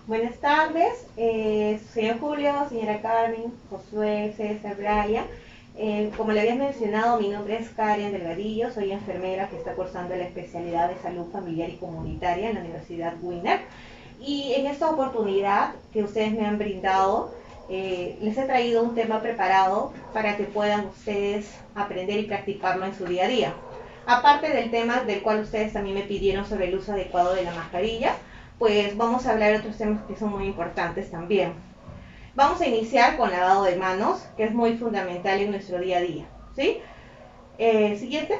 Buenas tardes, señor Julio, señora Carmen, Josué, César, Brian. Como le habías mencionado, mi nombre es Karen Delgadillo, soy enfermera que está cursando la especialidad de salud familiar y comunitaria en la Universidad Winner. Y en esta oportunidad que ustedes me han brindado, les he traído un tema preparado para que puedan ustedes aprender y practicarlo en su día a día. Aparte del tema del cual ustedes también me pidieron sobre el uso adecuado de la mascarilla, pues vamos a hablar de otros temas que son muy importantes también. Vamos a iniciar con lavado de manos, que es muy fundamental en nuestro día a día. ¿Sí? Siguiente.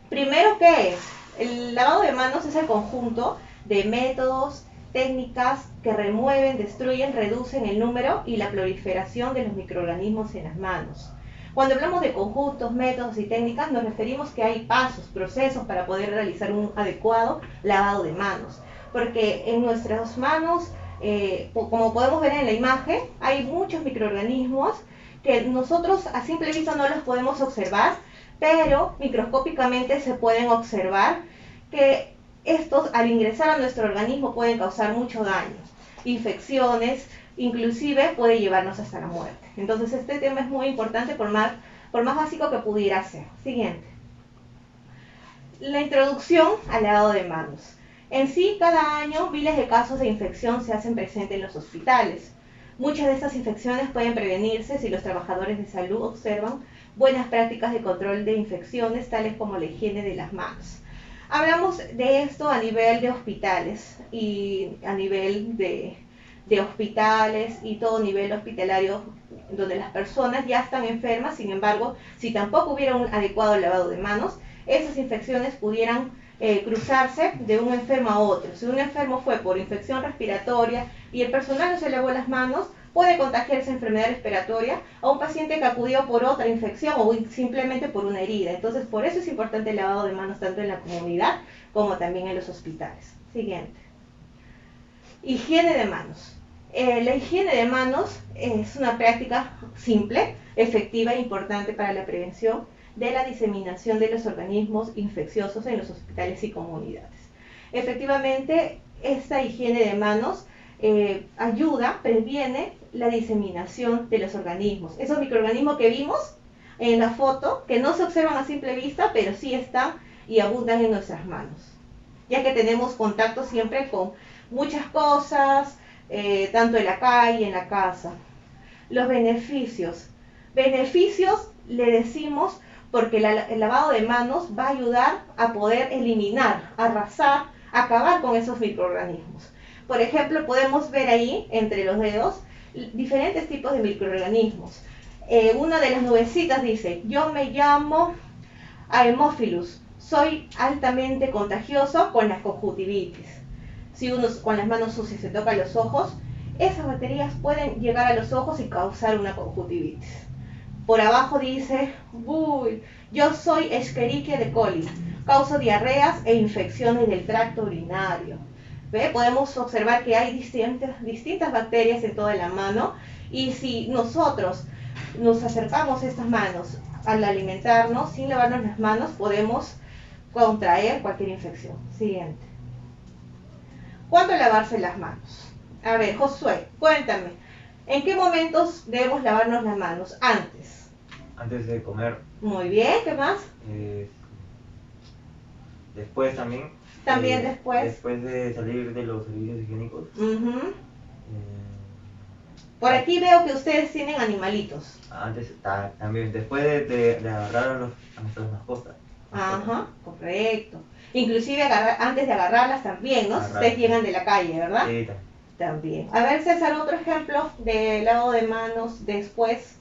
Primero, ¿qué es? El lavado de manos es el conjunto de métodos, técnicas que remueven, destruyen, reducen el número y la proliferación de los microorganismos en las manos. Cuando hablamos de conjuntos, métodos y técnicas, nos referimos que hay pasos, procesos para poder realizar un adecuado lavado de manos. Porque en nuestras manos, como podemos ver en la imagen, hay muchos microorganismos que nosotros a simple vista no los podemos observar, pero microscópicamente se pueden observar que estos al ingresar a nuestro organismo pueden causar mucho daño, infecciones, inclusive puede llevarnos hasta la muerte. Entonces este tema es muy importante por más básico que pudiera ser. Siguiente. La introducción al lavado de manos. En sí, cada año miles de casos de infección se hacen presentes en los hospitales. Muchas de estas infecciones pueden prevenirse si los trabajadores de salud observan buenas prácticas de control de infecciones, tales como la higiene de las manos. Hablamos de esto a nivel de hospitales y a nivel de hospitales y todo nivel hospitalario donde las personas ya están enfermas. Sin embargo, si tampoco hubiera un adecuado lavado de manos, esas infecciones pudieran cruzarse de un enfermo a otro. Si un enfermo fue por infección respiratoria y el personal no se lavó las manos, puede contagiarse enfermedad respiratoria a un paciente que acudió por otra infección o simplemente por una herida. Entonces, por eso es importante el lavado de manos tanto en la comunidad como también en los hospitales. Siguiente. Higiene de manos. La higiene de manos es una práctica simple, efectiva e importante para la prevención de la diseminación de los organismos infecciosos en los hospitales y comunidades. Efectivamente, esta higiene de manos ayuda, previene la diseminación de los organismos. Esos microorganismos que vimos en la foto, que no se observan a simple vista, pero sí están y abundan en nuestras manos, ya que tenemos contacto siempre con muchas cosas, tanto en la calle, en la casa. Los beneficios. Beneficios le decimos porque el lavado de manos va a ayudar a poder eliminar, arrasar, acabar con esos microorganismos. Por ejemplo, podemos ver ahí, entre los dedos, diferentes tipos de microorganismos. Una de las nubecitas dice, yo me llamo Haemophilus, soy altamente contagioso con la conjuntivitis. Si uno con las manos sucias se toca los ojos, esas bacterias pueden llegar a los ojos y causar una conjuntivitis. Por abajo dice, uy, yo soy Escherichia coli, causo diarreas e infecciones del tracto urinario. ¿Ve? Podemos observar que hay distintas bacterias en toda la mano y si nosotros nos acercamos a estas manos al alimentarnos sin lavarnos las manos, podemos contraer cualquier infección. Siguiente. ¿Cuándo lavarse las manos? A ver, Josué, cuéntame, ¿en qué momentos debemos lavarnos las manos? Antes. Antes de comer. Muy bien, ¿qué más? Después también. También después. Después de salir de los servicios higiénicos. Por aquí veo que ustedes tienen animalitos. Antes, también, después de agarrar a nuestras mascotas. Ajá, correcto. Inclusive antes de agarrarlas también, ¿no? Si ustedes llegan de la calle, ¿verdad? Sí, también. A ver, César, otro ejemplo de lavado de manos después.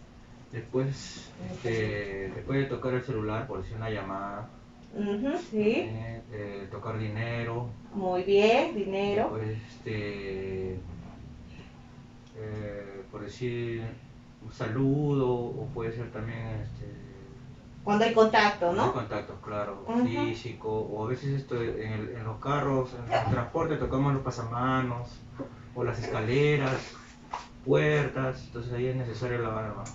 Después de tocar el celular, por decir una llamada. Sí. Tocar dinero. Muy bien, dinero. Después, por decir un saludo, o puede ser también cuando hay contacto, ¿no? Hay contacto, claro, físico, o a veces en los carros, en el transporte tocamos los pasamanos, o las escaleras, puertas, entonces ahí es necesario lavar la mano.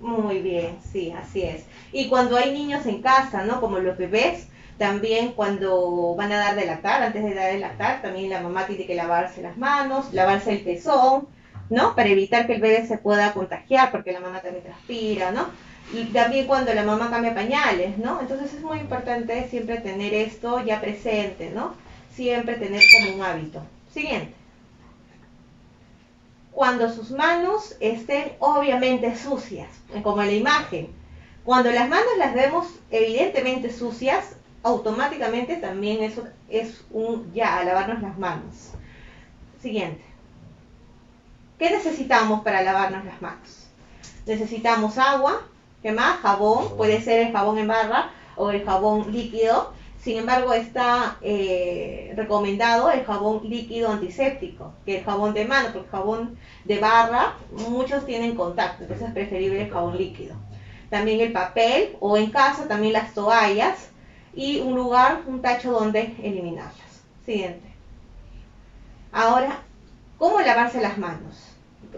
Muy bien, sí, así es. Y cuando hay niños en casa, ¿no? Como los bebés, También cuando van a dar de lactar, antes de dar de lactar, también la mamá tiene que lavarse las manos, lavarse el pezón, ¿no? Para evitar que el bebé se pueda contagiar, porque la mamá también transpira, ¿no? Y también cuando la mamá cambia pañales, ¿no? Entonces es muy importante siempre tener esto ya presente, ¿no? Siempre tener como un hábito. Siguiente. Cuando sus manos estén obviamente sucias, como en la imagen. Cuando las manos las vemos evidentemente sucias, automáticamente también eso es un ya, a lavarnos las manos. Siguiente. ¿Qué necesitamos para lavarnos las manos? Necesitamos agua, ¿qué más? Jabón, puede ser el jabón en barra o el jabón líquido. Sin embargo, está recomendado el jabón líquido antiséptico, que el jabón de mano, porque el jabón de barra muchos tienen contacto, entonces es preferible el jabón líquido. También el papel, o en casa también las toallas, y un lugar, un tacho donde eliminarlas. Siguiente. Ahora, ¿cómo lavarse las manos?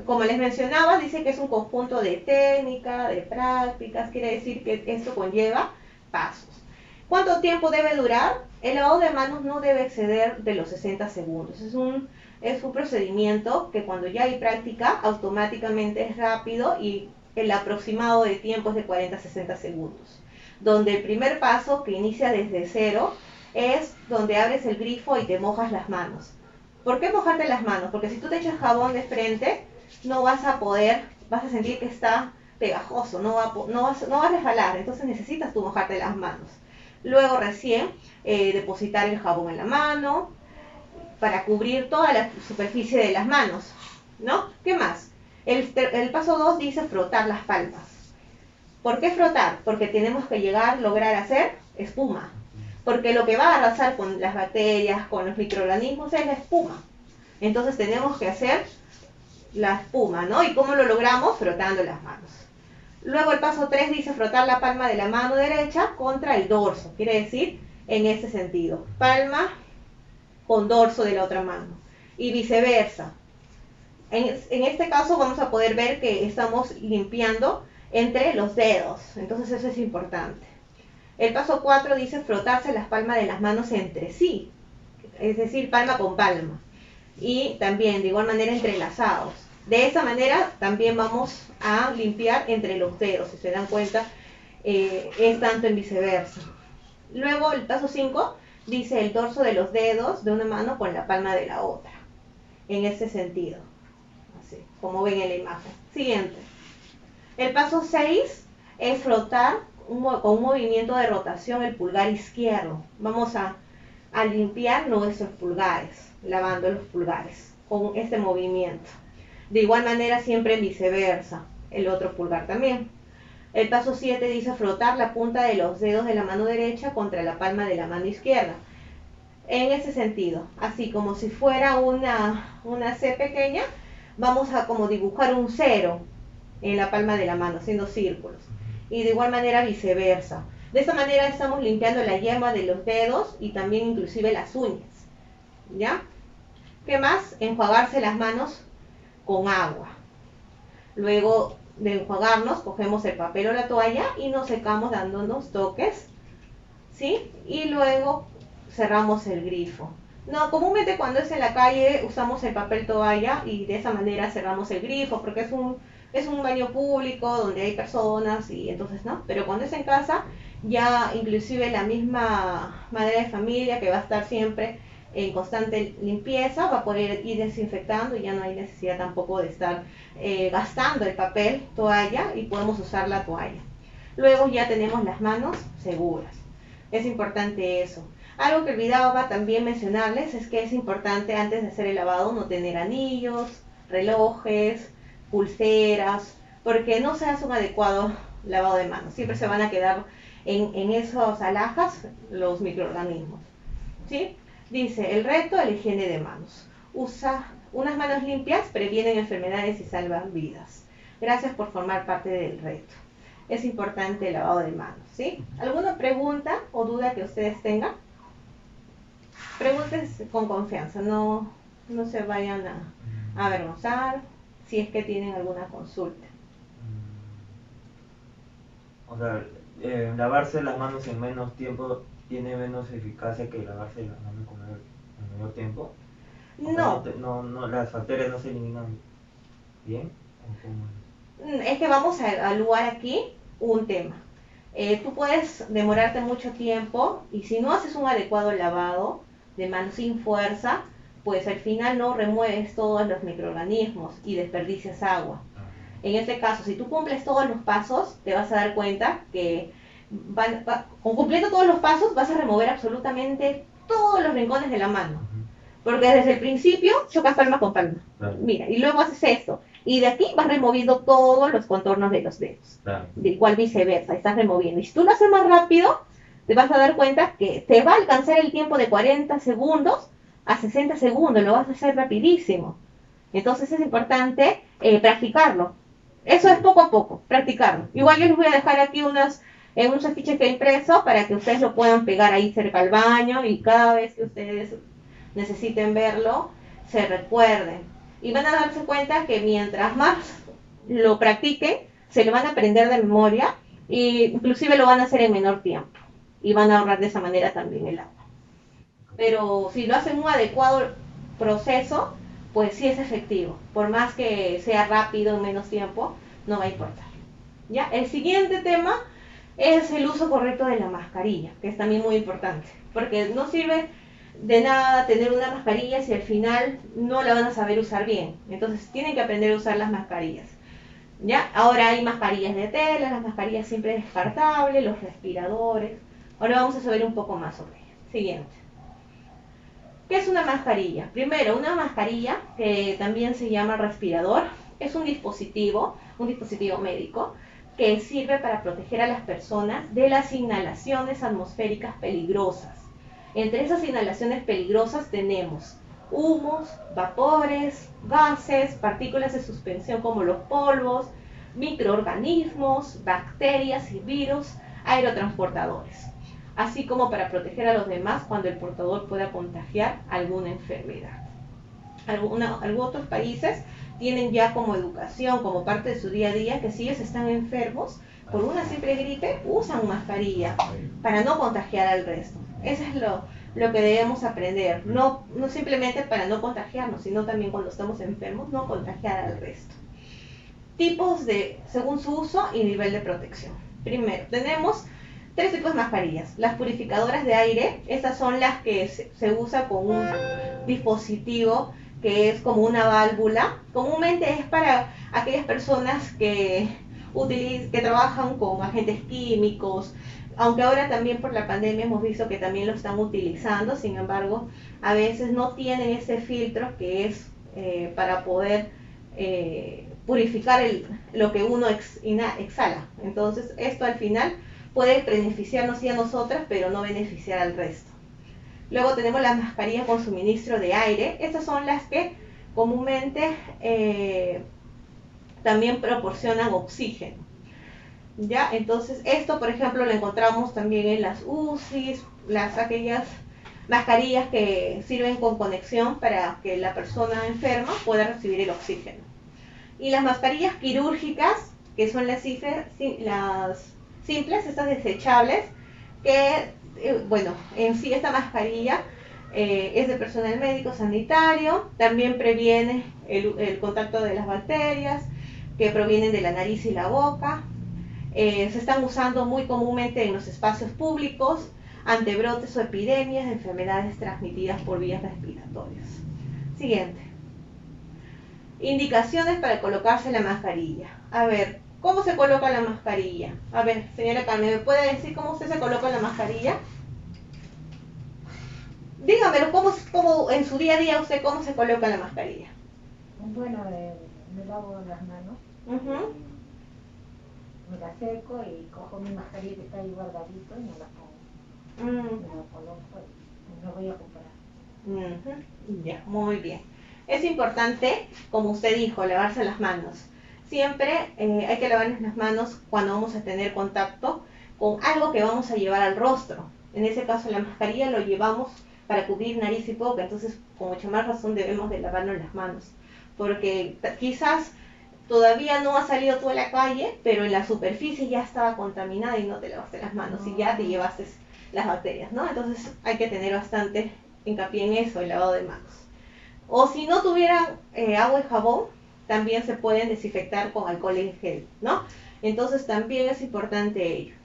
Como les mencionaba, dice que es un conjunto de técnica, de prácticas, quiere decir que esto conlleva pasos. ¿Cuánto tiempo debe durar? El lavado de manos no debe exceder de los 60 segundos. Es un procedimiento que cuando ya hay práctica, automáticamente es rápido y el aproximado de tiempo es de 40 a 60 segundos. Donde el primer paso, que inicia desde cero, es donde abres el grifo y te mojas las manos. ¿Por qué mojarte las manos? Porque si tú te echas jabón de frente, no vas a poder, vas a sentir que está pegajoso, no va a resbalar, entonces necesitas tú mojarte las manos. Luego recién depositar el jabón en la mano para cubrir toda la superficie de las manos, ¿no? ¿Qué más? El paso 2 dice frotar las palmas. ¿Por qué frotar? Porque tenemos que lograr hacer espuma. Porque lo que va a arrasar con las bacterias, con los microorganismos es la espuma. Entonces tenemos que hacer la espuma, ¿no? ¿Y cómo lo logramos? Frotando las manos. Luego el paso 3 dice frotar la palma de la mano derecha contra el dorso. Quiere decir, en ese sentido, palma con dorso de la otra mano. Y viceversa. En este caso vamos a poder ver que estamos limpiando entre los dedos. Entonces eso es importante. El paso 4 dice frotarse las palmas de las manos entre sí. Es decir, palma con palma. Y también de igual manera entrelazados. De esa manera también vamos a limpiar entre los dedos, si se dan cuenta, es tanto en viceversa. Luego el paso 5 dice el dorso de los dedos de una mano con la palma de la otra, en ese sentido, así como ven en la imagen. Siguiente. El paso 6 es frotar con un movimiento de rotación el pulgar izquierdo. Vamos a limpiar nuestros pulgares, lavando los pulgares con este movimiento. De igual manera siempre viceversa, el otro pulgar también. El paso 7 dice frotar la punta de los dedos de la mano derecha contra la palma de la mano izquierda. En ese sentido, así como si fuera una C pequeña, vamos a como dibujar un cero en la palma de la mano, haciendo círculos. Y de igual manera viceversa. De esta manera estamos limpiando la yema de los dedos y también inclusive las uñas. ¿Ya? ¿Qué más? Enjuagarse las manos con agua. Luego de enjuagarnos, cogemos el papel o la toalla y nos secamos dándonos toques, ¿sí? Y luego cerramos el grifo. No, comúnmente cuando es en la calle usamos el papel toalla y de esa manera cerramos el grifo porque es un baño público donde hay personas y entonces no. Pero cuando es en casa, ya inclusive la misma madre de familia que va a estar siempre en constante limpieza va a poder ir desinfectando y ya no hay necesidad tampoco de estar gastando el papel toalla y podemos usar la toalla. Luego ya tenemos las manos seguras. Es importante eso. Algo que olvidaba también mencionarles es que es importante antes de hacer el lavado no tener anillos, relojes, pulseras, porque no se hace un adecuado lavado de manos. Siempre se van a quedar en esas alhajas los microorganismos, ¿sí? Dice, el reto de la higiene de manos. Usa unas manos limpias, previenen enfermedades y salvan vidas. Gracias por formar parte del reto. Es importante el lavado de manos, ¿sí? ¿Alguna pregunta o duda que ustedes tengan? Pregunten con confianza, no se vayan a avergonzar si es que tienen alguna consulta. O sea, lavarse las manos en menos tiempo tiene menos eficacia que lavarse las manos con el mayor tiempo. No, No, las bacterias no se eliminan bien. ¿O cómo es? es que vamos a evaluar aquí un tema. Tú puedes demorarte mucho tiempo y si no haces un adecuado lavado de manos sin fuerza, pues al final no remueves todos los microorganismos y desperdicias agua. En este caso, si tú cumples todos los pasos, te vas a dar cuenta que con cumpliendo todos los pasos vas a remover absolutamente todos los rincones de la mano. Porque desde el principio chocas palma con palma. Claro. Mira, y luego haces esto. Y de aquí vas removiendo todos los contornos de los dedos. Claro. De igual viceversa, estás removiendo. Y si tú lo haces más rápido, te vas a dar cuenta que te va a alcanzar el tiempo de 40 segundos a 60 segundos. Lo vas a hacer rapidísimo. Entonces es importante practicarlo. Eso es poco a poco, practicarlo. Igual yo les voy a dejar aquí unos afiches que he impreso para que ustedes lo puedan pegar ahí cerca al baño y cada vez que ustedes necesiten verlo, se recuerden. Y van a darse cuenta que mientras más lo practiquen, se lo van a aprender de memoria e inclusive lo van a hacer en menor tiempo. Y van a ahorrar de esa manera también el agua. Pero si lo hacen un adecuado proceso, pues sí es efectivo. Por más que sea rápido en menos tiempo, no va a importar. ¿Ya? El siguiente tema es el uso correcto de la mascarilla, que es también muy importante. Porque no sirve de nada tener una mascarilla si al final no la van a saber usar bien. Entonces tienen que aprender a usar las mascarillas. ¿Ya? Ahora hay mascarillas de tela, las mascarillas simples descartables, los respiradores. Ahora vamos a saber un poco más sobre ellas. Siguiente. ¿Qué es una mascarilla? Primero, una mascarilla, que también se llama respirador, es un dispositivo médico, que sirve para proteger a las personas de las inhalaciones atmosféricas peligrosas. Entre esas inhalaciones peligrosas tenemos humos, vapores, gases, partículas de suspensión como los polvos, microorganismos, bacterias y virus aerotransportadores, así como para proteger a los demás cuando el portador pueda contagiar alguna enfermedad. Algunos otros países tienen ya como educación, como parte de su día a día, que si ellos están enfermos por una simple gripe, usan mascarilla para no contagiar al resto. Eso es lo que debemos aprender, no simplemente para no contagiarnos, sino también cuando estamos enfermos, no contagiar al resto. Tipos según su uso y nivel de protección. Primero, tenemos 3 tipos de mascarillas. Las purificadoras de aire, estas son las que se usa con un dispositivo que es como una válvula. Comúnmente es para aquellas personas que trabajan con agentes químicos, aunque ahora también por la pandemia hemos visto que también lo están utilizando, sin embargo, a veces no tienen ese filtro que es para poder purificar lo que uno exhala. Entonces, esto al final puede beneficiarnos sí a nosotras, pero no beneficiar al resto. Luego tenemos las mascarillas con suministro de aire. Estas son las que comúnmente también proporcionan oxígeno. ¿Ya? Entonces, esto, por ejemplo, lo encontramos también en las UCIs, aquellas mascarillas que sirven con conexión para que la persona enferma pueda recibir el oxígeno. Y las mascarillas quirúrgicas, que son las simples, estas desechables, que, en sí esta mascarilla es de personal médico sanitario, también previene el contacto de las bacterias que provienen de la nariz y la boca. Se están usando muy comúnmente en los espacios públicos ante brotes o epidemias de enfermedades transmitidas por vías respiratorias. Siguiente. Indicaciones para colocarse la mascarilla. A ver, ¿cómo se coloca la mascarilla? A ver, señora Carmen, ¿me puede decir cómo usted se coloca la mascarilla? Dígamelo, ¿cómo en su día a día usted cómo se coloca la mascarilla? Bueno, me lavo las manos, me la seco y cojo mi mascarilla que está ahí guardadito y me la pongo. Me la coloco y me voy a comprar. Ya, muy bien. Es importante, como usted dijo, lavarse las manos. Siempre hay que lavarnos las manos cuando vamos a tener contacto con algo que vamos a llevar al rostro. En ese caso la mascarilla lo llevamos para cubrir nariz y boca, entonces con mucha más razón debemos de lavarnos las manos. Porque quizás todavía no ha salido tú a la calle, pero en la superficie ya estaba contaminada y no te lavaste las manos y ya te llevaste las bacterias, ¿no? Entonces hay que tener bastante hincapié en eso, el lavado de manos. O si no tuvieran agua y jabón, también se pueden desinfectar con alcohol en gel, ¿no? Entonces también es importante ello.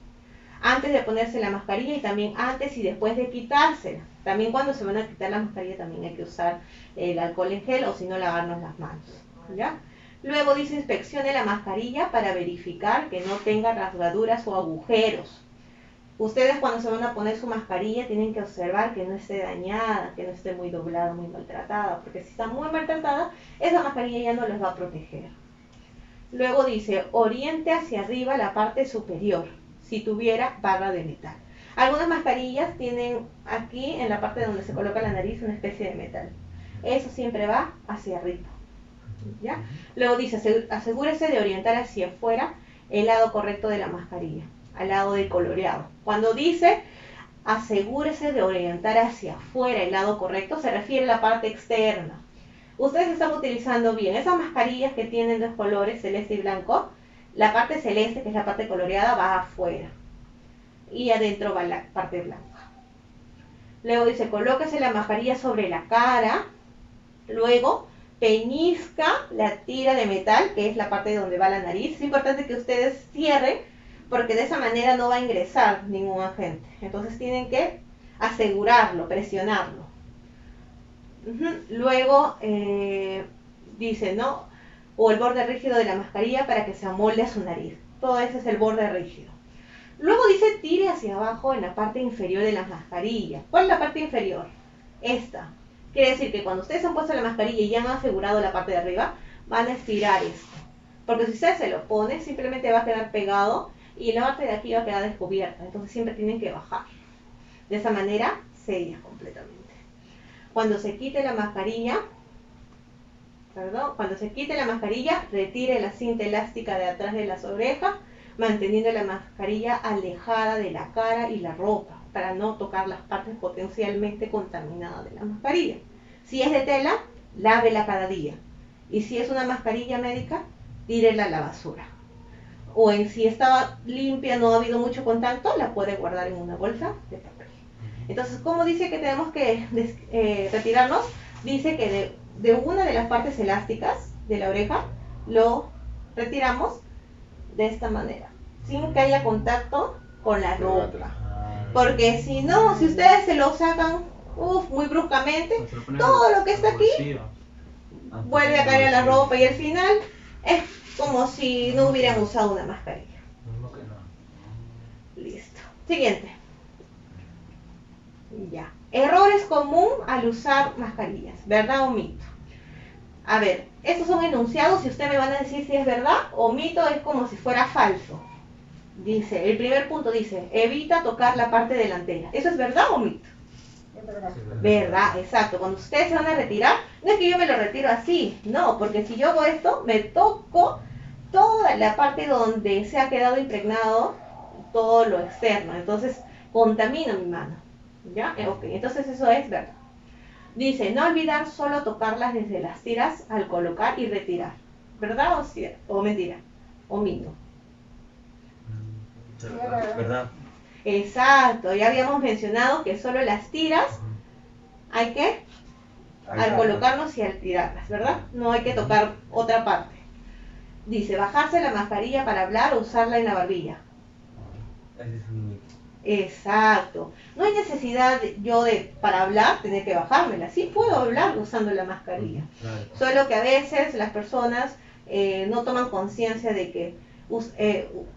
Antes de ponerse la mascarilla y también antes y después de quitársela. También cuando se van a quitar la mascarilla también hay que usar el alcohol en gel o si no lavarnos las manos, ¿ya? Luego dice inspeccione la mascarilla para verificar que no tenga rasgaduras o agujeros. Ustedes cuando se van a poner su mascarilla tienen que observar que no esté dañada, que no esté muy doblada, muy maltratada, porque si está muy maltratada, esa mascarilla ya no les va a proteger. Luego dice, oriente hacia arriba la parte superior, si tuviera barra de metal. Algunas mascarillas tienen aquí, en la parte donde se coloca la nariz, una especie de metal. Eso siempre va hacia arriba, ¿ya? Luego dice, asegúrese de orientar hacia afuera el lado correcto de la mascarilla, al lado del coloreado. Cuando dice asegúrese de orientar hacia afuera el lado correcto, se refiere a la parte externa. Ustedes están utilizando bien esas mascarillas que tienen dos colores, celeste y blanco. La parte celeste, que es la parte coloreada, va afuera y adentro va la parte blanca. Luego dice, colóquese la mascarilla sobre la cara. Luego peñizca la tira de metal, que es la parte donde va la nariz. Es importante que ustedes cierren, porque de esa manera no va a ingresar ningún agente. Entonces tienen que asegurarlo, presionarlo. Luego dice, ¿no? O el borde rígido de la mascarilla para que se amolde a su nariz. Todo ese es el borde rígido. Luego dice, tire hacia abajo en la parte inferior de la mascarilla. ¿Cuál es la parte inferior? Esta. Quiere decir que cuando ustedes han puesto la mascarilla y ya han asegurado la parte de arriba, van a estirar esto. Porque si ustedes se lo ponen, simplemente va a quedar pegado y la parte de aquí va a quedar descubierta. Entonces siempre tienen que bajar. De esa manera, sella completamente. Cuando se quite la mascarilla, retire la cinta elástica de atrás de las orejas, manteniendo la mascarilla alejada de la cara y la ropa, para no tocar las partes potencialmente contaminadas de la mascarilla. Si es de tela, lávela cada día. Y si es una mascarilla médica, tírela a la basura. O si estaba limpia, no ha habido mucho contacto, la puede guardar en una bolsa de papel. Entonces, ¿cómo dice que tenemos que retirarnos? Dice que de una de las partes elásticas de la oreja lo retiramos de esta manera, sin que haya contacto con la ropa. Porque si no, si ustedes se lo sacan muy bruscamente, todo lo que está aquí vuelve a caer a la ropa y al final es como si no hubieran usado una mascarilla. Listo. Siguiente. Ya. Errores común al usar mascarillas, ¿verdad o mito? A ver, estos son enunciados y ustedes me van a decir si es verdad o mito, es como si fuera falso. Dice, el primer punto dice, evita tocar la parte delantera. ¿Eso es verdad o mito? Es verdad. Verdad, exacto. Cuando ustedes se van a retirar, no es que yo me lo retiro así, no, porque si yo hago esto, me toco toda la parte donde se ha quedado impregnado todo lo externo. Entonces, contamino mi mano. ¿Ya? Ok, entonces eso es verdad. Dice, no olvidar solo tocarlas desde las tiras al colocar y retirar. ¿Verdad o mentira? O mito. ¿Verdad? Exacto, ya habíamos mencionado que solo las tiras hay que al colocarnos y al tirarlas, ¿verdad? No hay que tocar otra parte. Dice, bajarse la mascarilla para hablar o usarla en la barbilla. Ese es un mito. Exacto. No hay necesidad para hablar tener que bajármela. Sí puedo hablar usando la mascarilla. Claro. Solo que a veces las personas no toman conciencia de que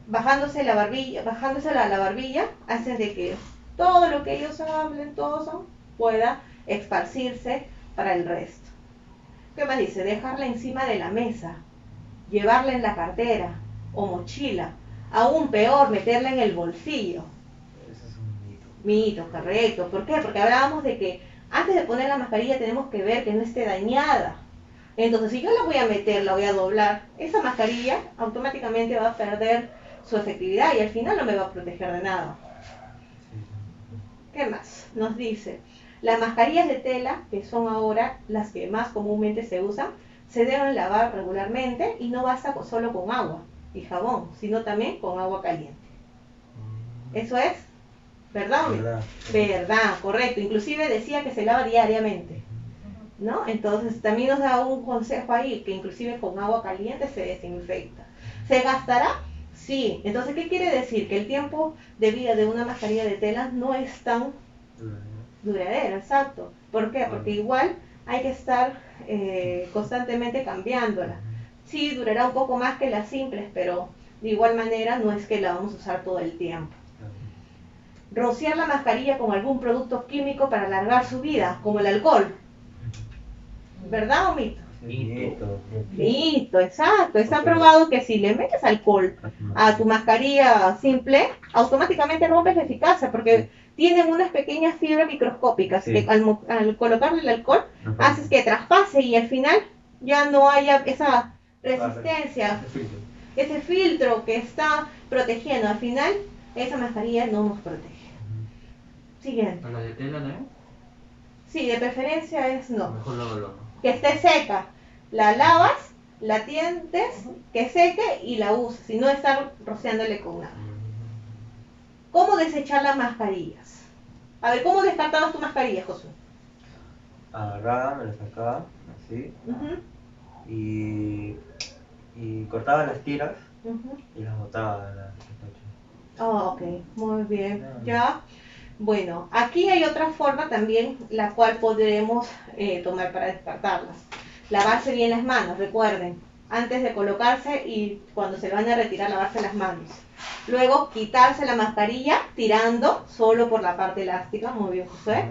bajándose la barbilla hacen de que todo lo que ellos hablen, pueda esparcirse para el resto. ¿Qué más dice? Dejarla encima de la mesa, llevarla en la cartera o mochila. Aún peor, meterla en el bolsillo. Ese es un mito. Mito, correcto. ¿Por qué? Porque hablábamos de que antes de poner la mascarilla tenemos que ver que no esté dañada. Entonces, si yo la voy a meter, la voy a doblar, esa mascarilla automáticamente va a perder su efectividad y al final no me va a proteger de nada. ¿Qué más? Nos dice, las mascarillas de tela, que son ahora las que más comúnmente se usan, se deben lavar regularmente y no basta solo con agua y jabón, sino también con agua caliente. ¿Eso es? ¿verdad? ¿Verdad? Verdad, correcto. Inclusive decía que se lava diariamente, ¿no? Entonces también nos da un consejo ahí, que inclusive con agua caliente se desinfecta. ¿Se gastará? Sí. Entonces, ¿qué quiere decir? Que el tiempo de vida de una mascarilla de tela no es tan duradero, exacto. ¿Por qué? Porque igual hay que estar constantemente cambiándola. Sí, durará un poco más que las simples, pero de igual manera no es que la vamos a usar todo el tiempo. Rociar la mascarilla con algún producto químico para alargar su vida, como el alcohol. ¿Verdad o mito? Mito, exacto. Está probado que si le metes alcohol a tu mascarilla simple, automáticamente rompes la eficacia, porque tienen unas pequeñas fibras microscópicas que al colocarle el alcohol haces que traspase y al final ya no haya esa resistencia, ese filtro que está protegiendo. Al final esa mascarilla no nos protege. Siguiente. ¿A la de tela también? Sí, de preferencia es no. Mejor lavarlo, ¿no? Que esté seca. La lavas, la tientes, que seque y la usas, y no estar rociándole con nada. ¿Cómo desechar las mascarillas? A ver, ¿cómo descartabas tu mascarilla, Josué? Agarraba, me la sacaba, así, y cortaba las tiras y las botaba a la tacha. Oh, ok, muy bien. Ya. Bueno, aquí hay otra forma también la cual podremos tomar para descartarlas. Lavarse bien las manos, recuerden, antes de colocarse y cuando se van a retirar, lavarse las manos. Luego, quitarse la mascarilla tirando solo por la parte elástica, muy bien, José.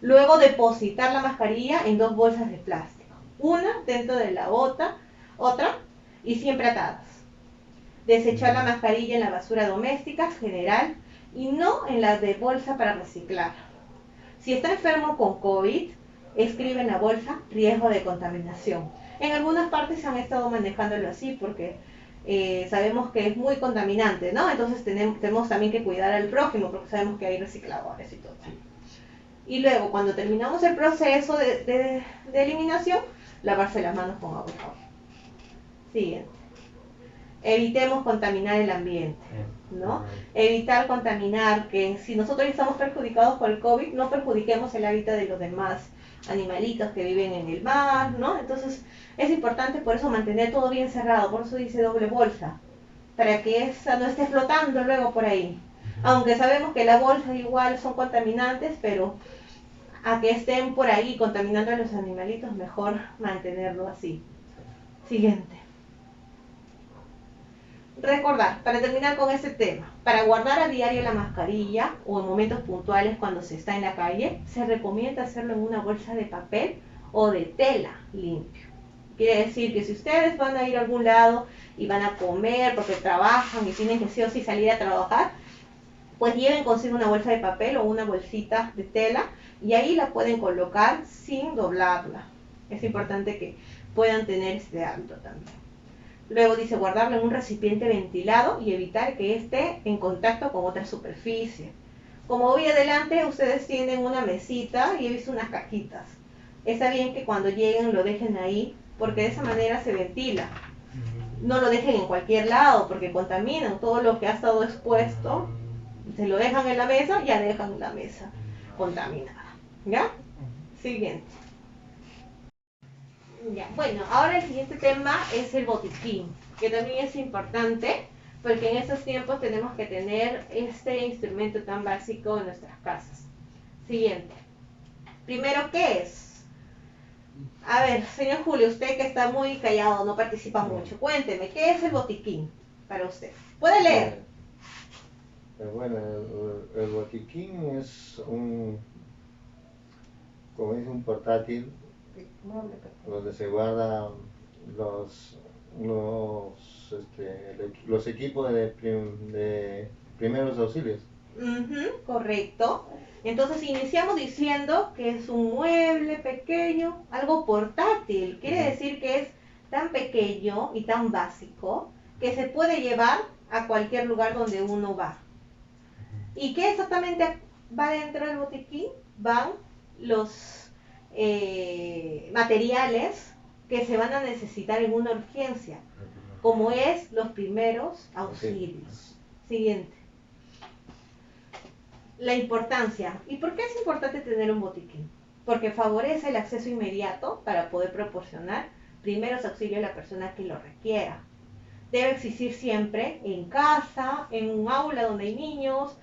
Luego, depositar la mascarilla en 2 bolsas de plástico, una dentro de la otra y siempre atadas. Desechar la mascarilla en la basura doméstica general y no en la de bolsa para reciclar. Si está enfermo con COVID, escribe en la bolsa riesgo de contaminación. En algunas partes se han estado manejándolo así porque sabemos que es muy contaminante, ¿no? Entonces tenemos también que cuidar al prójimo porque sabemos que hay recicladores y todo. Y luego, cuando terminamos el proceso de eliminación, lavarse las manos con agua y jabón. Siguiente. Evitemos contaminar el ambiente, ¿no? Evitar contaminar, que si nosotros ya estamos perjudicados por el COVID, no perjudiquemos el hábitat de los demás animalitos que viven en el mar, ¿no? Entonces, es importante por eso mantener todo bien cerrado, por eso dice doble bolsa, para que esa no esté flotando luego por ahí. Aunque sabemos que las bolsas igual son contaminantes, pero a que estén por ahí contaminando a los animalitos, mejor mantenerlo así. Siguiente. Recordar, para terminar con este tema, para guardar a diario la mascarilla o en momentos puntuales cuando se está en la calle, se recomienda hacerlo en una bolsa de papel o de tela limpio. Quiere decir que si ustedes van a ir a algún lado y van a comer porque trabajan y tienen que sí o sí salir a trabajar, pues lleven consigo una bolsa de papel o una bolsita de tela y ahí la pueden colocar sin doblarla. Es importante que puedan tener este hábito también. Luego dice guardarlo en un recipiente ventilado y evitar que esté en contacto con otra superficie. Como voy adelante, ustedes tienen una mesita y he visto unas cajitas. Está bien que cuando lleguen lo dejen ahí, porque de esa manera se ventila. No lo dejen en cualquier lado, porque contaminan todo lo que ha estado expuesto. Se lo dejan en la mesa, ya dejan la mesa contaminada. ¿Ya? Siguiente. Ya, bueno, ahora el siguiente tema es el botiquín, que también es importante porque en estos tiempos tenemos que tener este instrumento tan básico en nuestras casas. Siguiente. Primero, ¿qué es? A ver, señor Julio, usted que está muy callado, no participa mucho, cuénteme, ¿qué es el botiquín para usted? ¿Puede leer? Bueno, el botiquín es como dice, un portátil donde se guardan los equipos de primeros auxilios. Correcto. Entonces iniciamos diciendo que es un mueble pequeño, algo portátil. Quiere decir que es tan pequeño y tan básico que se puede llevar a cualquier lugar donde uno va. ¿Y qué exactamente va dentro del botiquín? Van los materiales que se van a necesitar en una urgencia, como es los primeros auxilios. Siguiente. La importancia. ¿Y por qué es importante tener un botiquín? Porque favorece el acceso inmediato para poder proporcionar primeros auxilios a la persona que lo requiera. Debe existir siempre en casa, en un aula donde hay niños,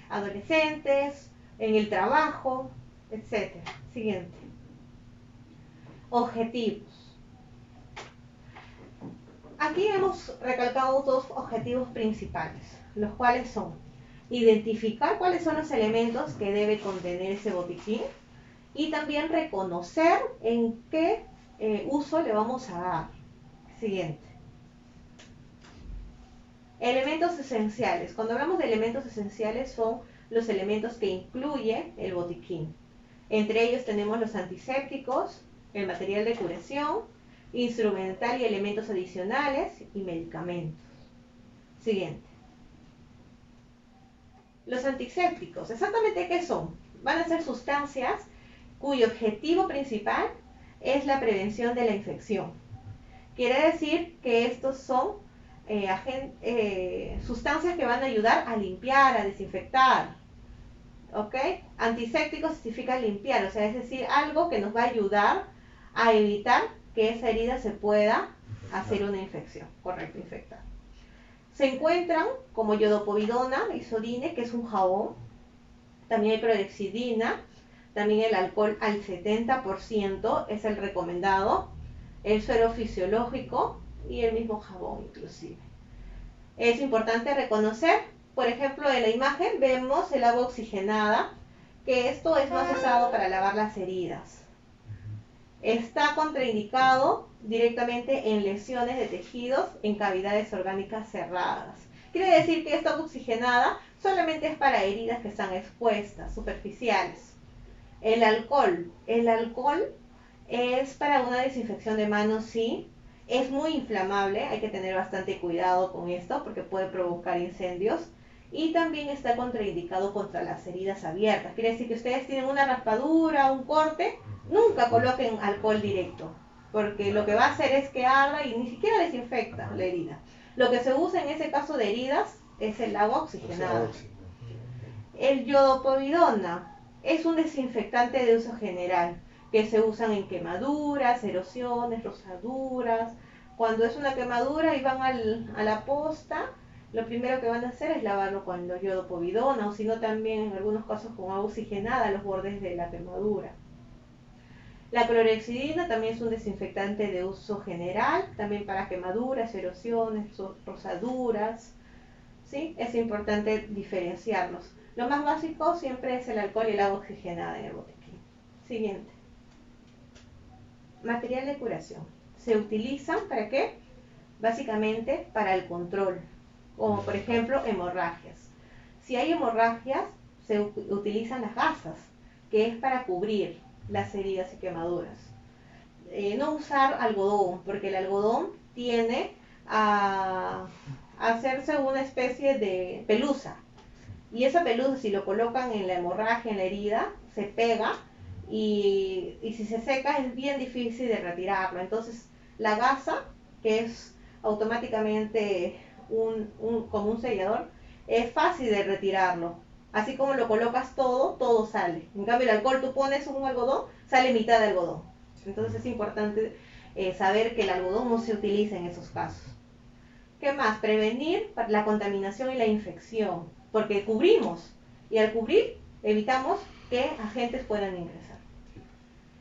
adolescentes, en el trabajo, etc. Siguiente. Objetivos. Aquí hemos recalcado dos objetivos principales, los cuales son identificar cuáles son los elementos que debe contener ese botiquín y también reconocer en qué uso le vamos a dar. Siguiente. Elementos esenciales. Cuando hablamos de elementos esenciales son los elementos que incluye el botiquín. Entre ellos tenemos los antisépticos, el material de curación, instrumental y elementos adicionales y medicamentos. Siguiente. Los antisépticos, ¿exactamente qué son? Van a ser sustancias cuyo objetivo principal es la prevención de la infección. Quiere decir que estos son sustancias que van a ayudar a limpiar, a desinfectar. ¿Ok? Antiséptico significa limpiar, o sea, es decir, algo que nos va a ayudar a evitar que esa herida se pueda hacer una infección, correcto, infectar. Se encuentran como iodopovidona, isodine, que es un jabón, también hay clorhexidina, también el alcohol al 70% es el recomendado, el suero fisiológico y el mismo jabón inclusive. Es importante reconocer, por ejemplo, en la imagen vemos el agua oxigenada, que esto es más usado para lavar las heridas. Está contraindicado directamente en lesiones de tejidos en cavidades orgánicas cerradas. Quiere decir que esta agua oxigenada solamente es para heridas que están expuestas, superficiales. El alcohol es para una desinfección de manos, sí. Es muy inflamable, hay que tener bastante cuidado con esto porque puede provocar incendios. Y también está contraindicado contra las heridas abiertas. Quiere decir que ustedes tienen una raspadura, un corte, nunca coloquen alcohol directo, porque lo que va a hacer es que arda y ni siquiera desinfecta la herida. Lo que se usa en ese caso de heridas es el agua oxigenada. El iodopovidona es un desinfectante de uso general, que se usan en quemaduras, erosiones, rosaduras. Cuando es una quemadura y van a la posta, lo primero que van a hacer es lavarlo con el iodopovidona, o si no también en algunos casos con agua oxigenada a los bordes de la quemadura. La clorhexidina también es un desinfectante de uso general, también para quemaduras, erosiones, rosaduras. ¿Sí? Es importante diferenciarlos. Lo más básico siempre es el alcohol y el agua oxigenada en el botiquín. Siguiente. Material de curación. ¿Se utilizan para qué? Básicamente para el control, como por ejemplo hemorragias. Si hay hemorragias, se utilizan las gasas, que es para cubrir las heridas y quemaduras. No usar algodón, porque el algodón tiene a hacerse una especie de pelusa. Y esa pelusa, si lo colocan en la hemorragia, en la herida, se pega y si se seca es bien difícil de retirarlo. Entonces, la gasa, que es automáticamente como un sellador, es fácil de retirarlo. Así como lo colocas todo sale. En cambio, el alcohol, tú pones un algodón, sale mitad de algodón. Entonces, es importante saber que el algodón no se utiliza en esos casos. ¿Qué más? Prevenir la contaminación y la infección, porque cubrimos, y al cubrir evitamos que agentes puedan ingresar.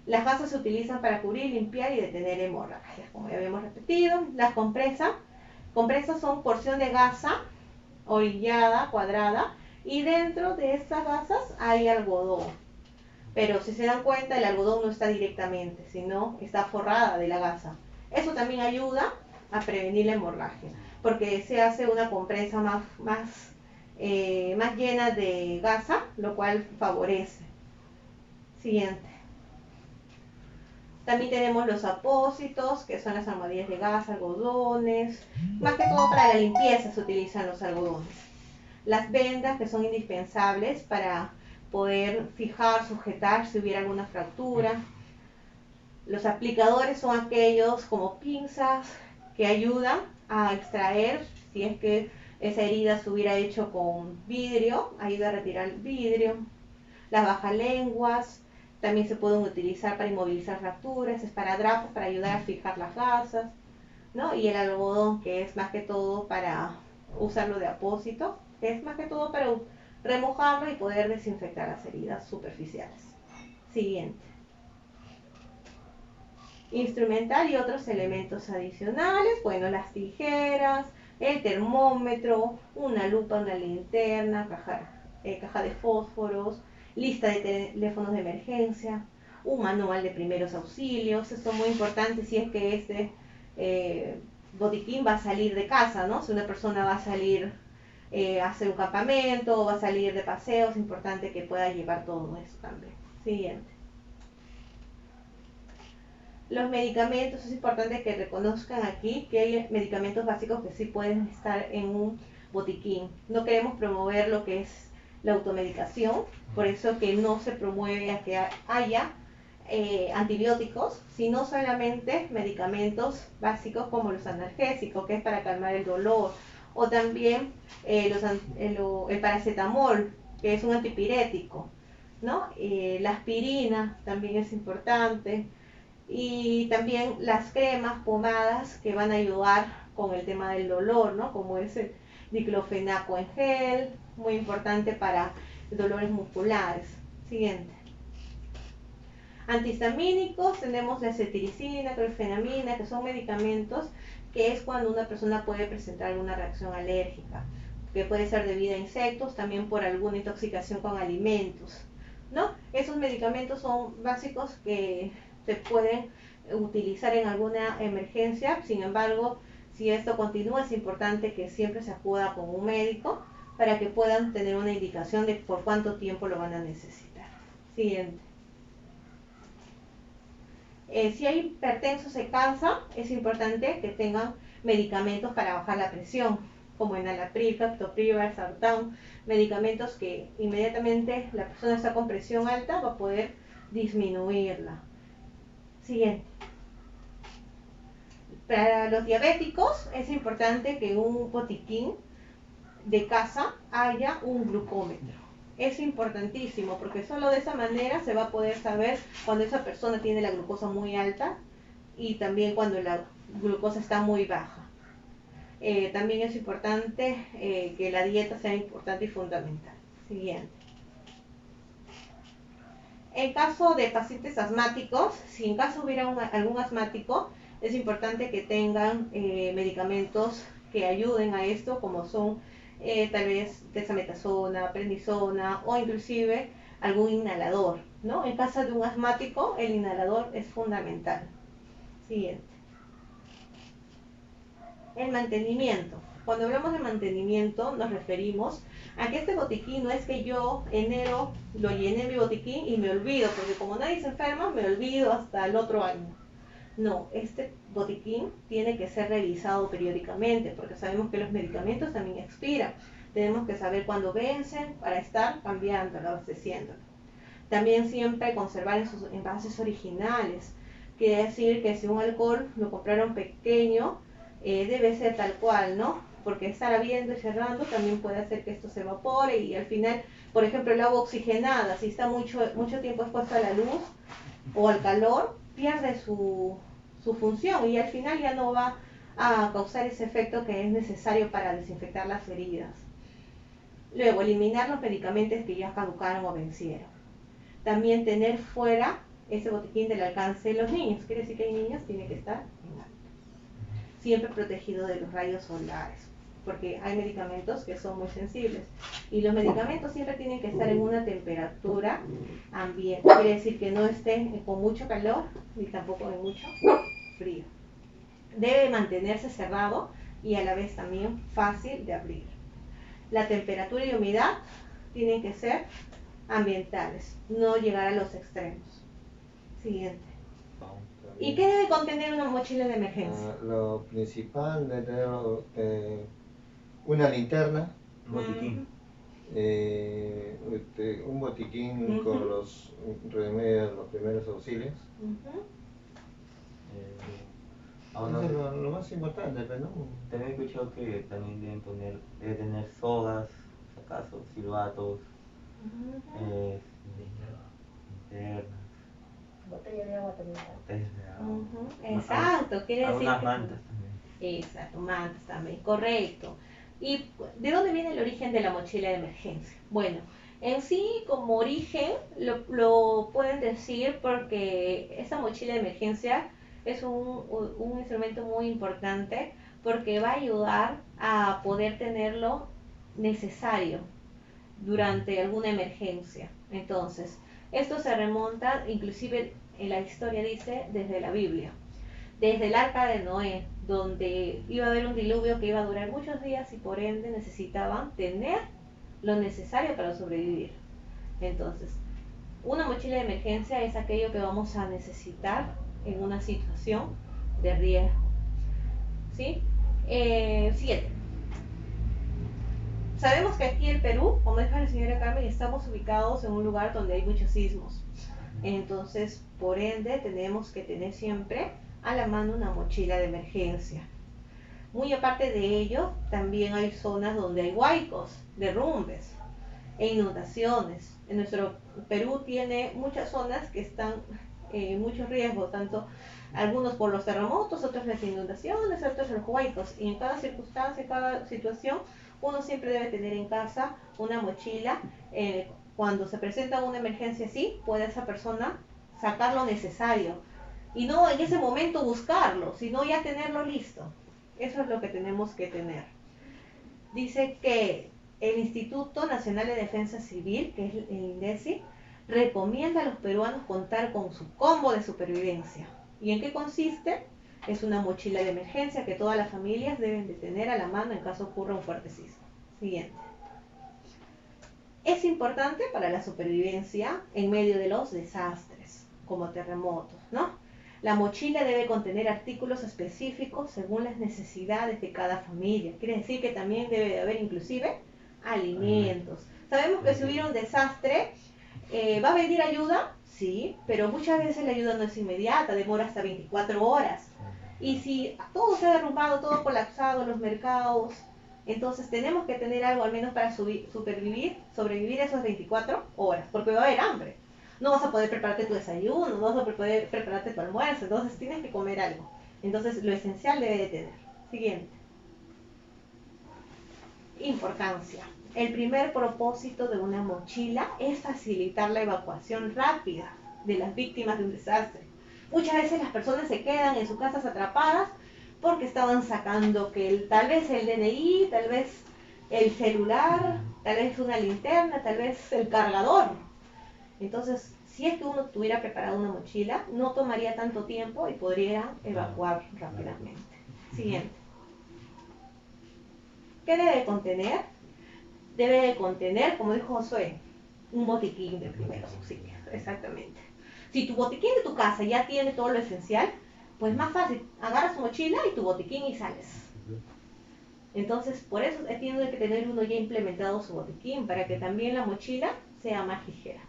Las gasas se utilizan para cubrir, limpiar y detener hemorragias, como ya habíamos repetido. Las compresas son porción de gasa orillada, cuadrada, y dentro de estas gasas hay algodón. Pero si se dan cuenta, el algodón no está directamente, sino está forrada de la gasa. Eso también ayuda a prevenir la hemorragia, porque se hace una compresa más llena de gasa, lo cual favorece. Siguiente. También tenemos los apósitos, que son las armadillas de gasa, algodones. Más que todo para la limpieza se utilizan los algodones. Las vendas, que son indispensables para poder fijar, sujetar si hubiera alguna fractura. Los aplicadores son aquellos como pinzas que ayudan a extraer si es que esa herida se hubiera hecho con vidrio, ayuda a retirar el vidrio. Las bajalenguas también se pueden utilizar para inmovilizar fracturas, esparadrapos para ayudar a fijar las gasas, ¿no? Y el algodón, que es más que todo para usarlo de apósito, que es más que todo para remojarlo y poder desinfectar las heridas superficiales. Siguiente. Instrumental y otros elementos adicionales, bueno, las tijeras, el termómetro, una lupa, una linterna, caja de fósforos, lista de teléfonos de emergencia, un manual de primeros auxilios. Esto es muy importante si es que este botiquín va a salir de casa, ¿no? Si una persona va a salir a hacer un campamento o va a salir de paseo, es importante que pueda llevar todo eso también. Siguiente. Los medicamentos, es importante que reconozcan aquí que hay medicamentos básicos que sí pueden estar en un botiquín. No queremos promover lo que es la automedicación, por eso que no se promueve a que haya antibióticos, sino solamente medicamentos básicos como los analgésicos, que es para calmar el dolor, o también el paracetamol, que es un antipirético, ¿no? La aspirina también es importante, y también las cremas, pomadas que van a ayudar con el tema del dolor, ¿no? Como es el diclofenaco en gel, muy importante para dolores musculares. Siguiente. Antihistamínicos, tenemos la cetiricina, clorfenamina, que son medicamentos que es cuando una persona puede presentar alguna reacción alérgica, que puede ser debida a insectos, también por alguna intoxicación con alimentos, ¿no? Esos medicamentos son básicos que se pueden utilizar en alguna emergencia. Sin embargo, si esto continúa, es importante que siempre se acuda con un médico para que puedan tener una indicación de por cuánto tiempo lo van a necesitar. Siguiente. Si hay hipertensos en casa, es importante que tengan medicamentos para bajar la presión, como enalapril, captopril, sartán, medicamentos que inmediatamente la persona está con presión alta va a poder disminuirla. Siguiente. Para los diabéticos es importante que en un botiquín de casa haya un glucómetro. Es importantísimo porque solo de esa manera se va a poder saber cuando esa persona tiene la glucosa muy alta y también cuando la glucosa está muy baja. También es importante que la dieta sea importante y fundamental. Siguiente. En caso de pacientes asmáticos, si en caso hubiera algún asmático, es importante que tengan medicamentos que ayuden a esto, como son tal vez dexametasona, prednisona o inclusive algún inhalador, ¿no? En caso de un asmático, el inhalador es fundamental. Siguiente. El mantenimiento. Cuando hablamos de mantenimiento nos referimos a que este botiquín no es que yo enero lo llené mi botiquín y me olvido, porque como nadie se enferma, me olvido hasta el otro año. No, este botiquín tiene que ser revisado periódicamente, porque sabemos que los medicamentos también expiran. Tenemos que saber cuándo vencen para estar cambiándolo, abasteciéndolo. También siempre conservar en sus envases originales. Quiere decir que si un alcohol lo compraron pequeño, debe ser tal cual, ¿no? Porque estar abriendo y cerrando también puede hacer que esto se evapore y al final, por ejemplo, el agua oxigenada, si está mucho tiempo expuesta a la luz o al calor, pierde su función y al final ya no va a causar ese efecto que es necesario para desinfectar las heridas. Luego, eliminar los medicamentos que ya caducaron o vencieron. También tener fuera ese botiquín del alcance de los niños. Quiere decir que hay niños, tiene que estar en alto. Siempre protegido de los rayos solares, porque hay medicamentos que son muy sensibles. Y los medicamentos siempre tienen que estar en una temperatura ambiente. Quiere decir que no estén con mucho calor, ni tampoco en mucho frío. Debe mantenerse cerrado y a la vez también fácil de abrir. La temperatura y humedad tienen que ser ambientales, no llegar a los extremos. Siguiente. ¿Y qué debe contener una mochila de emergencia? Lo principal debe tener una linterna, Botiquín. un botiquín con los remedios, los primeros auxilios, Ahora, Eso es lo más importante, pero no. también he escuchado que también deben tener sogas, si acaso, silbatos, linternas, Botella de agua también. botellas de agua. Exacto, quiere decir Algunas que... mantas también. Exacto, mantas también, correcto. ¿Y de dónde viene el origen de la mochila de emergencia? Bueno, en sí, como origen, lo pueden decir porque esta mochila de emergencia es un instrumento muy importante porque va a ayudar a poder tener lo necesario durante alguna emergencia. Entonces, esto se remonta, inclusive en la historia dice, desde la Biblia, desde el arca de Noé, donde iba a haber un diluvio que iba a durar muchos días y por ende necesitaban tener lo necesario para sobrevivir. Entonces, una mochila de emergencia es aquello que vamos a necesitar en una situación de riesgo. ¿Sí? 7. Sabemos que aquí en Perú, como dijo la señora Carmen, estamos ubicados en un lugar donde hay muchos sismos. Entonces, por ende, tenemos que tener siempre a la mano una mochila de emergencia. Muy aparte de ello, también hay zonas donde hay huaicos, derrumbes e inundaciones. En nuestro Perú tiene muchas zonas que están en mucho riesgo, tanto algunos por los terremotos, otros las inundaciones, otros los huaicos. Y en cada circunstancia, en cada situación, uno siempre debe tener en casa una mochila. Cuando se presenta una emergencia así, puede esa persona sacar lo necesario. Y no en ese momento buscarlo, sino ya tenerlo listo. Eso es lo que tenemos que tener. Dice que el Instituto Nacional de Defensa Civil, que es el INDECI, recomienda a los peruanos contar con su combo de supervivencia. ¿Y en qué consiste? Es una mochila de emergencia que todas las familias deben de tener a la mano en caso ocurra un fuerte sismo. Siguiente. Es importante para la supervivencia en medio de los desastres, como terremotos, ¿no? La mochila debe contener artículos específicos según las necesidades de cada familia. Quiere decir que también debe de haber inclusive alimentos. Sabemos que si hubiera un desastre, ¿va a venir ayuda? Sí, pero muchas veces la ayuda no es inmediata, demora hasta 24 horas. Y si todo se ha derrumbado, todo colapsado, los mercados, entonces tenemos que tener algo al menos para sobrevivir esas 24 horas, porque va a haber hambre. No vas a poder prepararte tu desayuno, no vas a poder prepararte tu almuerzo, entonces tienes que comer algo. Entonces lo esencial debe de tener. Siguiente. Importancia. El primer propósito de una mochila es facilitar la evacuación rápida de las víctimas de un desastre. Muchas veces las personas se quedan en sus casas atrapadas porque estaban sacando tal vez el DNI, tal vez el celular, tal vez una linterna, tal vez el cargador. Entonces, si es que uno tuviera preparado una mochila, no tomaría tanto tiempo y podría evacuar rápidamente. Siguiente. ¿Qué debe contener? Debe de contener, como dijo Josué, un botiquín de primeros auxilios. Exactamente. Si tu botiquín de tu casa ya tiene todo lo esencial, pues más fácil, agarras tu mochila y tu botiquín y sales. Entonces, por eso tiene que tener uno ya implementado su botiquín, para que también la mochila sea más ligera.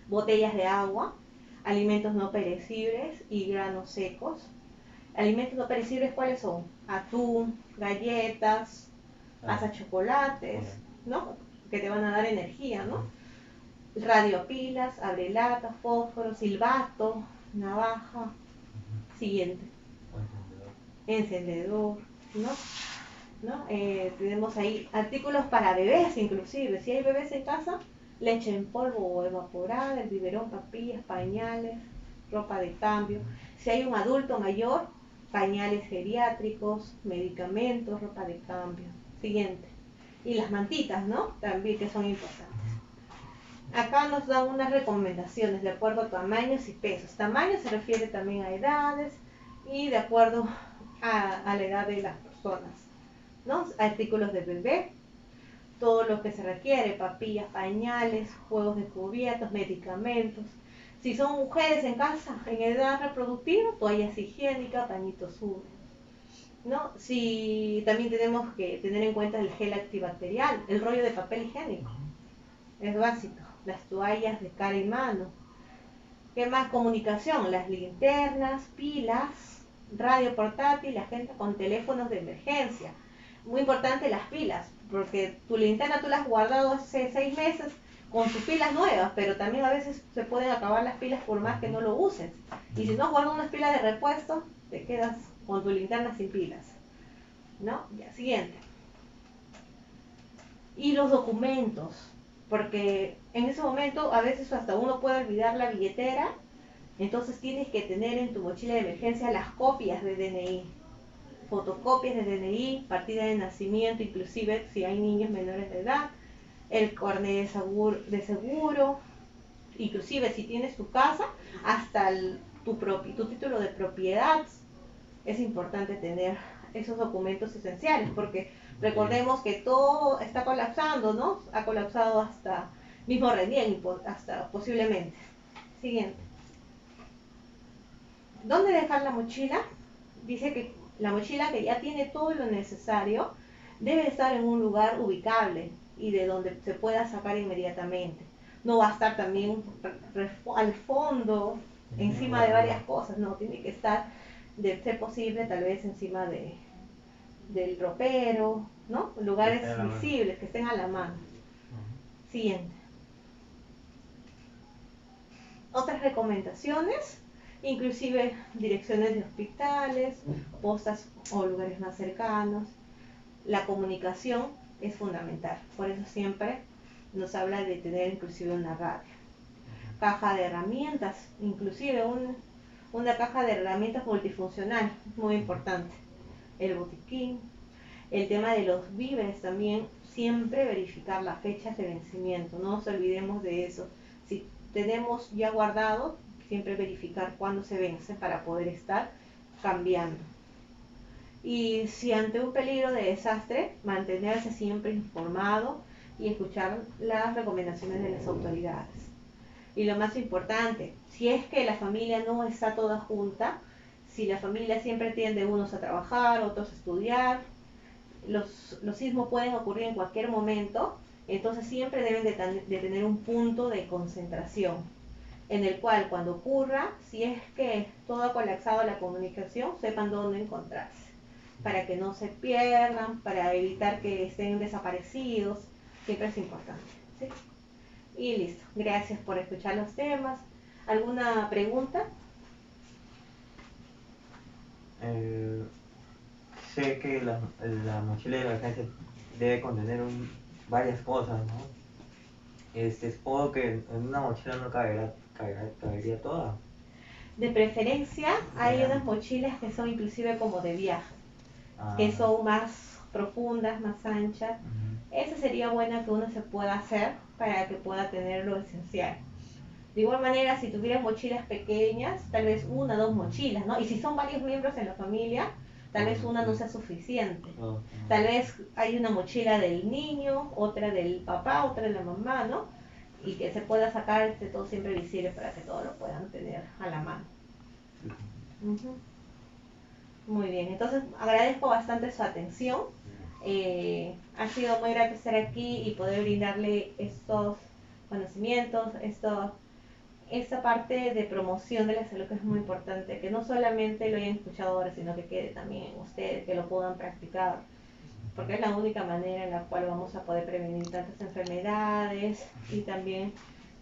Botellas de agua, alimentos no perecibles y granos secos. Alimentos no perecibles, ¿cuáles son? Atún, galletas, hasta chocolates, ¿no? Que te van a dar energía, ¿no? Radiopilas, abrelatas, fósforo, silbato, navaja. Siguiente. Encendedor, ¿no? Tenemos ahí artículos para bebés inclusive. Si hay bebés en casa, leche en polvo o evaporada, el biberón, papillas, pañales, ropa de cambio. Si hay un adulto mayor, pañales geriátricos, medicamentos, ropa de cambio. Siguiente. Y las mantitas, ¿no? También que son importantes. Acá nos dan unas recomendaciones de acuerdo a tamaños y pesos. Tamaño se refiere también a edades y de acuerdo a la edad de las personas, ¿no? Artículos de bebé, todo lo que se requiere, papillas, pañales, juegos de cubiertos, medicamentos. Si son mujeres en casa, en edad reproductiva, toallas higiénicas, pañitos húmedos, ¿no? Si también tenemos que tener en cuenta el gel antibacterial, el rollo de papel higiénico, es básico, las toallas de cara y mano. ¿Qué más? Comunicación, las linternas, pilas, radio portátil, agenda con teléfonos de emergencia. Muy importante las pilas, porque tu linterna tú la has guardado hace 6 meses con tus pilas nuevas, pero también a veces se pueden acabar las pilas por más que no lo uses. Y si no has guardado unas pilas de repuesto, te quedas con tu linterna sin pilas, ¿no? Ya, siguiente. Y los documentos, porque en ese momento a veces hasta uno puede olvidar la billetera, entonces tienes que tener en tu mochila de emergencia las copias de DNI, fotocopias de DNI, partida de nacimiento, inclusive si hay niños menores de edad, el carnet de seguro, inclusive si tienes tu casa, hasta tu título de propiedad. Es importante tener esos documentos esenciales, porque recordemos que todo está colapsando, ¿no? Ha colapsado hasta mismo Renier, hasta posiblemente. Siguiente. ¿Dónde dejar la mochila? Dice que la mochila, que ya tiene todo lo necesario, debe estar en un lugar ubicable y de donde se pueda sacar inmediatamente. No va a estar también al fondo, encima de varias cosas, no, tiene que estar, de ser posible, tal vez encima del ropero, ¿no? Lugares visibles, que estén a la mano. Siguiente. Otras recomendaciones, inclusive direcciones de hospitales, postas o lugares más cercanos. La comunicación es fundamental, por eso siempre nos habla de tener inclusive una radio. Caja de herramientas, inclusive una caja de herramientas multifuncional, muy importante. El botiquín, el tema de los víveres también, siempre verificar las fechas de vencimiento, no nos olvidemos de eso. Si tenemos ya guardado, siempre verificar cuándo se vence para poder estar cambiando. Y si ante un peligro de desastre, mantenerse siempre informado y escuchar las recomendaciones de las autoridades. Y lo más importante, si es que la familia no está toda junta, si la familia siempre tiende unos a trabajar, otros a estudiar, los sismos pueden ocurrir en cualquier momento, entonces siempre deben de tener un punto de concentración, en el cual cuando ocurra, si es que todo ha colapsado la comunicación, sepan dónde encontrarse, para que no se pierdan, para evitar que estén desaparecidos, siempre es importante, ¿sí? Y listo, gracias por escuchar los temas. ¿Alguna pregunta? Sé que la mochila de emergencia debe contener varias cosas, ¿no? Supongo que en una mochila no cabería toda. De preferencia, hay unas mochilas que son inclusive como de viaje, que son más profundas, más anchas. Esa sería buena que uno se pueda hacer para que pueda tener lo esencial. De igual manera, si tuvieras mochilas pequeñas, tal vez 1 o 2 mochilas, ¿no? Y si son varios miembros en la familia, tal vez una no sea suficiente. Tal vez hay una mochila del niño, otra del papá, otra de la mamá, ¿no? Y que se pueda sacar todo siempre visible para que todos lo puedan tener a la mano. Muy bien, entonces agradezco bastante su atención. Ha sido muy grato estar aquí y poder brindarle estos conocimientos, esta parte de promoción de la salud, que es muy importante, que no solamente lo hayan escuchado ahora, sino que quede también en ustedes, que lo puedan practicar, porque es la única manera en la cual vamos a poder prevenir tantas enfermedades y también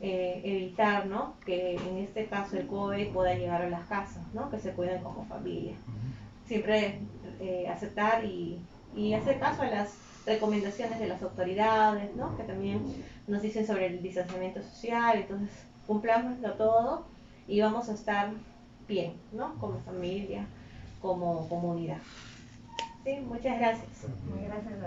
evitar, ¿no?, que en este caso el COVID pueda llegar a las casas, ¿no?, que se cuiden como familia. Siempre aceptar y hacer caso a las recomendaciones de las autoridades, ¿no?, que también nos dicen sobre el distanciamiento social. Entonces cumplámoslo todo y vamos a estar bien, ¿no?, como familia, como comunidad. Sí, muchas gracias. Gracias,